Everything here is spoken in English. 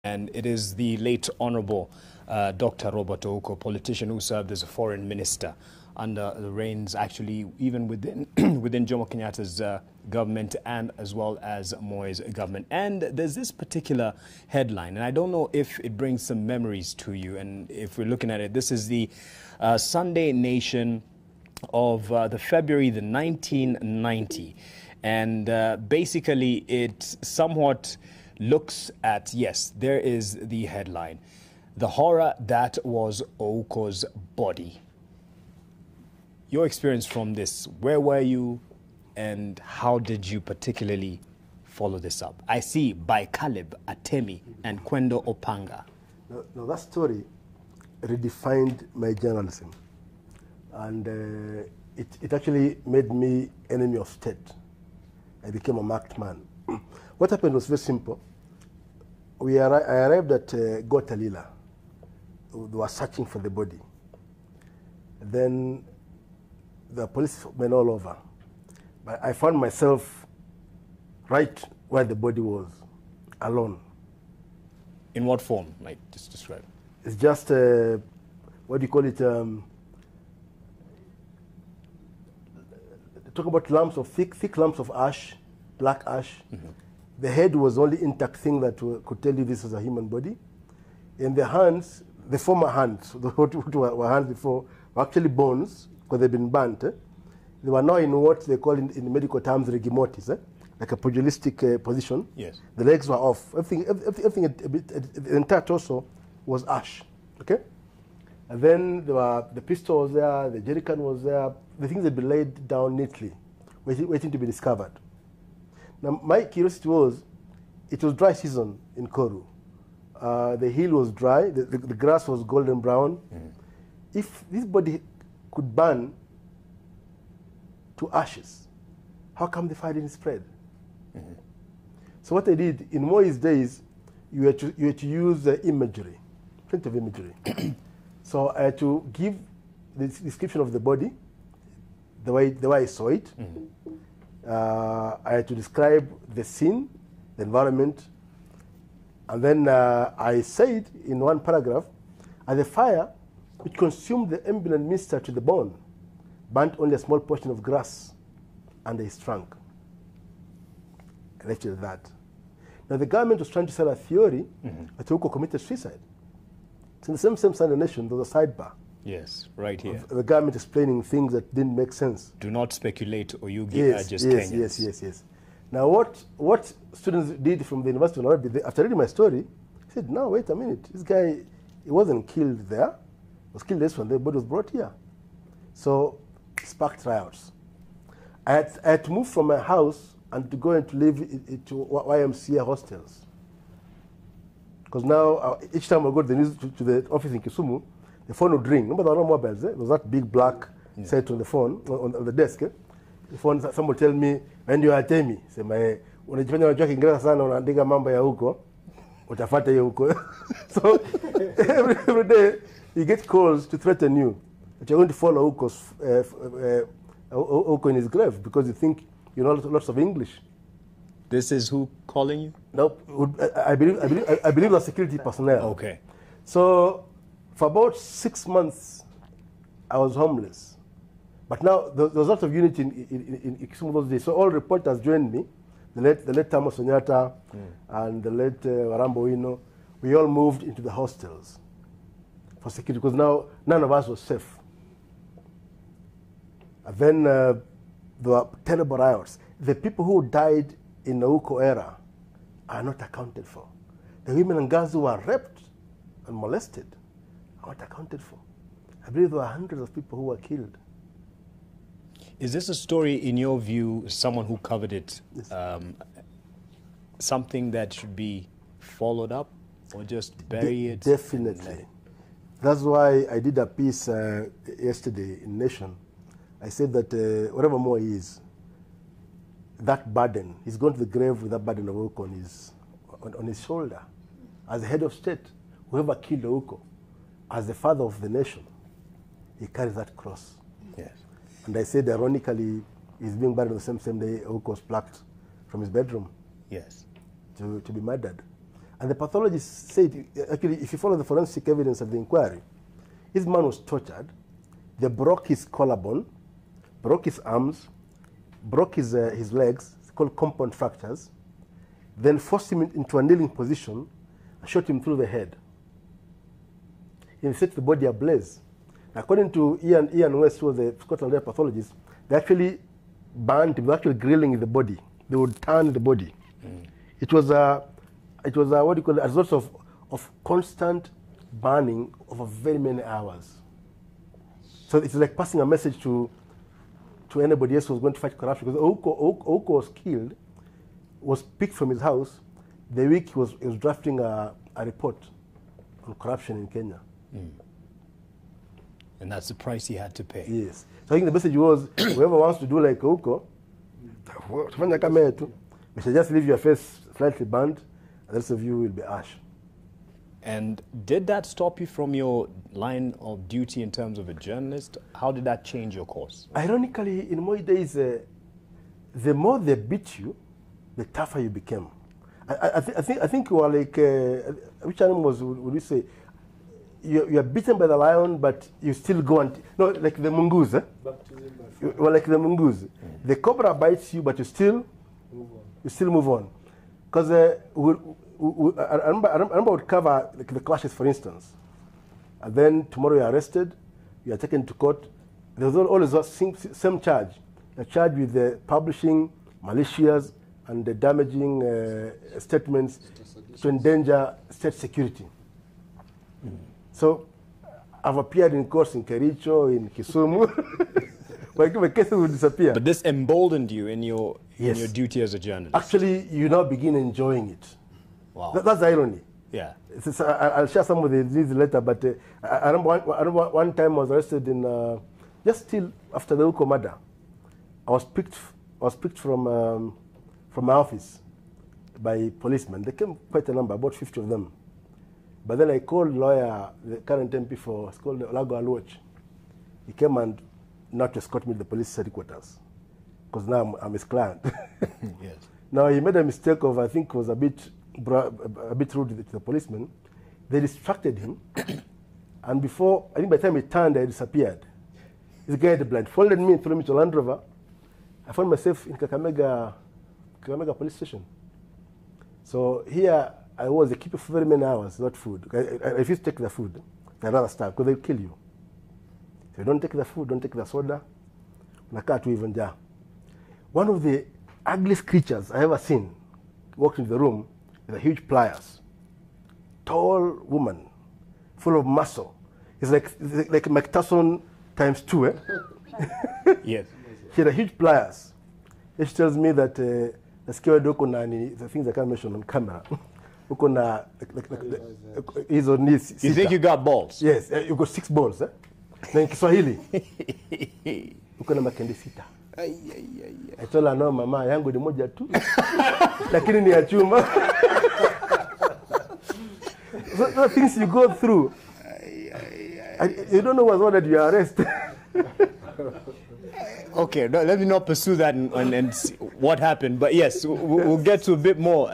And it is the late Honorable Dr. Robert Ouko, politician who served as a foreign minister under the reigns, actually, even within within Jomo Kenyatta's government and as well as Moi's government. And there's this particular headline, and I don't know if it brings some memories to you. And if we're looking at it, this is the Sunday Nation of the February the 1990. And basically, it somewhat looks at, yes, there is the headline, the horror that was Ouko's body. Your experience from this, where were you and how did you particularly follow this up? I see by Caleb Atemi and Kwendo Opanga. No, that story redefined my journalism, and it actually made me enemy of state. I became a marked man. What happened was very simple. I arrived at Gotalila. They were searching for the body. Then the police went all over. But I found myself right where the body was, alone. In what form? Like, just describe. It's just, what do you call it? Talk about lumps of thick lumps of ash, black ash. Mm-hmm. The head was the only intact thing that could tell you this was a human body. And the hands, the former hands, what were hands before, were actually bones, because they'd been burnt. They were now in what they call in medical terms rigor mortis, like a pugilistic position. Yes. The legs were off. Everything the entire torso was ash. Okay? And then there were, the pistol was there, the jerrycan was there, the things had been laid down neatly, waiting to be discovered. Now, my curiosity was, it was dry season in Koru. The hill was dry, the grass was golden brown. Mm. If this body could burn to ashes, how come the fire didn't spread? Mm-hmm. So what I did, in Moi's days, you had to use imagery, plenty of imagery. So I had to give the description of the body, the way I saw it. Mm-hmm. I had to describe the scene, the environment, and then I said in one paragraph, and the fire which consumed the eminent minister to the bone burnt only a small portion of grass under his trunk. I left it at that. Now the government was trying to sell a theory that Ouko committed suicide. It's in the same Sunday Nation, there was a sidebar. Yes, right here. The government explaining things that didn't make sense. Do not speculate or you get just Kenyans. Yes. Now what students did from the University of Nairobi, after reading my story, said, no, wait a minute. This guy, he wasn't killed there. He was killed this one, the body was brought here. So, sparked riots. I had to move from my house and to go and to live to YMCA hostels. Because now, each time I go to the office in Kisumu, the phone would ring. Remember there were no mobiles, there was that big black set on the phone, on the desk. The phone, someone would tell me, when you are telling me, say, unajifanya unajua Kiingereza sana, unaandika mambo ya huko, utafuata hiyo huko. So, every day, you get calls to threaten you that you're going to follow Ouko in his grave because you think you know lots of English. This is who calling you? No, I believe the security personnel. Okay. So, for about 6 months, I was homeless. But now, there was lots of unity in Kisumu those days. So all reporters joined me. The late Thomas Onyata and the late Warambo Ino. We all moved into the hostels for security because now none of us was safe. And then there were terrible riots. The people who died in the Ouko era are not accounted for. The women and girls who were raped and molested are not accounted for. I believe there were hundreds of people who were killed. Is this a story, in your view, someone who covered it, yes, something that should be followed up or just bury it? Definitely. That's why I did a piece yesterday in Nation. I said that whatever Moi is, that burden, he's going to the grave with that burden of Ouko on his shoulder. As the head of state, whoever killed Ouko, as the father of the nation, he carries that cross. Yes. And I said, ironically, he's being buried on the same day Ouko was plucked from his bedroom. Yes. To be murdered. And the pathologist said, actually, if you follow the forensic evidence of the inquiry, this man was tortured. They broke his collarbone, broke his arms, broke his legs, it's called compound fractures, then forced him into a kneeling position and shot him through the head. He set the body ablaze. According to Ian West, who was the Scotland Yard pathologist, they actually burned him, they were actually grilling the body. They would turn the body. It was a what do you call it, a result of constant burning over very many hours. So it's like passing a message to anybody else who was going to fight corruption. Because Ouko was killed, was picked from his house the week he was drafting a report on corruption in Kenya. And that's the price he had to pay. Yes. So I think the message was, whoever wants to do like Ouko, we should just leave your face slightly burned, and the rest of you will be ash. And did that stop you from your line of duty in terms of a journalist? How did that change your course? Ironically, in my days, the more they beat you, the tougher you became. I think you were like, which animal would you say? You are beaten by the lion, but you still go and, no, like the mongoose. You were like the mongoose. The cobra bites you, but you still move on. Because I remember I would cover like the clashes, for instance. And then tomorrow you're arrested, you are taken to court. There's always the same charge. You're charged with publishing malicious and damaging statements to endanger state security. So I've appeared in courts in Kericho, in Kisumu. My cases will disappear. But this emboldened you in your duty as a journalist. Actually, you now begin enjoying it. Wow. That's the irony. Yeah. I'll share some of these later, but I remember one time I was arrested in, just still after the Ouko murder. I was picked from my office by policemen. They came quite a number, about 50 of them. But then I called lawyer, the current MP for, it's called Olago Aluoch. He came and not to escort me to the police headquarters, because now I'm his client. Yes. Now he made a mistake of, I think, was a bit rude to the policeman. They distracted him, and before, I think by the time he turned, I disappeared. This guy had blindfolded me and threw me to Land Rover. I found myself in Kakamega police station. So here I was a keeper for very many hours, not food. I refused to take the food. I'd rather starve, because they'll kill you. So you don't take the food, don't take the soda. One of the ugliest creatures I ever seen walked into the room with a huge pliers. Tall woman, full of muscle. It's like Mike Tyson times 2, eh? Yes. She had a huge pliers. And she tells me that the scared Uko, the things I can't mention on camera. Uko is on his. You think you got balls? Yes, you got 6 balls, eh? Na in Kiswahili. Uko na makende sita. I told her, no, mama, yangu ni moja tu. Lakini ni ya chuma. So the things you go through, you don't know what's ordered your arrest. Okay, no, let me not pursue that and see what happened. But yes, we'll get to a bit more.